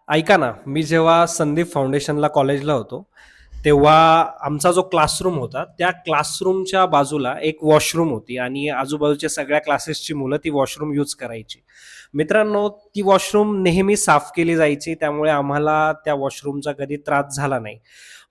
ऐका ना, मी जेव्हा संदीप फाउंडेशनला कॉलेजला होतो, तेव्हा आमचा जो क्लासरूम होता, त्या क्लासरूमच्या बाजूला एक वॉशरूम होती आणि आजूबाजूच्या सगळ्या क्लासेसची मुलं ती वॉशरूम यूज करायची. मित्रांनो, ती वॉशरूम नेहमी साफ केली जायची, त्यामुळे आम्हाला त्या वॉशरूमचा कधी त्रास झाला नाही.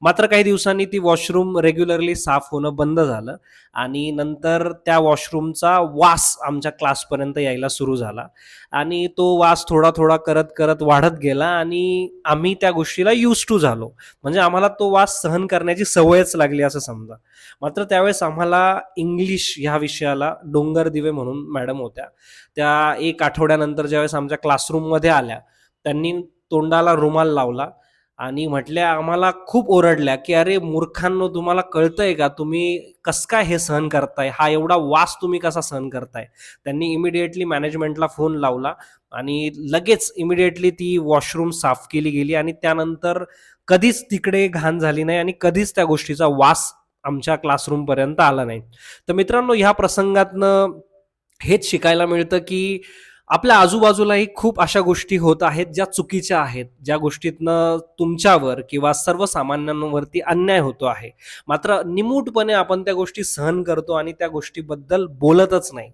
मात्र काही दिवसांनी ती वॉशरूम रेग्युलरली साफ होणं बंद झालं आणि नंतर त्या वॉशरूमचा वास आमच्या क्लासपर्यंत यायला सुरू झाला आणि तो वास थोडा-थोडा करत वाढत गेला आणि आम्ही त्या गोष्टीला यूज्ड टू झालो. म्हणजे आम्हाला तो वास सहन करण्याची सवयच लागली असं समजा. मात्र त्यावेळेस आम्हाला इंग्लिश ह्या विषयाला डोंगर दिवे म्हणून मॅडम होत्या. त्या 1 आठवड्यानंतर ज्यावेळेस आमच्या क्लासरूममध्ये आल्या, त्यांनी तोंडाला रुमाल लावला आणि म्हटल्या आम्हाला खूप ओरडल्या, की "अरे मूर्खांनो, तुम्हाला कळतंय का? तुम्ही कसं काय हे सहन करताय? हा एवढा वास तुम्ही कसा सहन करताय?" त्यांनी इमिडिएटली मॅनेजमेंटला फोन लावला आणि लगेच इमिडिएटली ती वॉशरूम साफ केली गेली आणि त्यानंतर कधीच तिकडे घाण झाली नाही आणि कधीच त्या गोष्टीचा वास आमच्या क्लासरूमपर्यंत आला नाही. तर मित्रांनो, ह्या प्रसंगातनं हेच शिकायला मिळतं, की आपल्या आजूबाजूलाही खूप अशा गोष्टी होत आहेत, ज्या चुकीच्या आहेत, ज्या गोष्टीतनं तुमच्यावर किंवा सर्वसामान्यांवरती अन्याय होतो आहे. मात्र निमूटपणे आपण त्या गोष्टी सहन करतो आणि त्या गोष्टीबद्दल बोलतच नाही.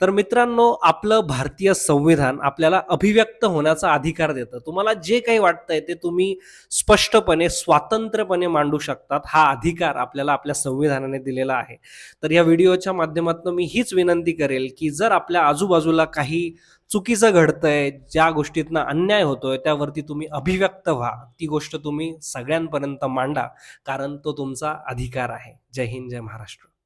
तर मित्रांनो, आपलं भारतीय संविधान आपल्याला अभिव्यक्त होण्याचा अधिकार देतं. तुम्हाला जे काही वाटतंय ते तुम्ही स्पष्टपणे, स्वातंत्र्यपणे मांडू शकतात. हा अधिकार आपल्याला आपल्या संविधानाने दिलेला आहे. तर या व्हिडिओच्या माध्यमातून मी हीच विनंती करेल, की जर आपल्या आजूबाजूला काही चुकीचं घडतंय, ज्या गोष्टीतनं अन्याय होतोय, त्यावरती तुम्ही अभिव्यक्त व्हा. ती गोष्ट तुम्ही सगळ्यांपर्यंत मांडा, कारण तो तुमचा अधिकार आहे. जय हिंद, जय महाराष्ट्र.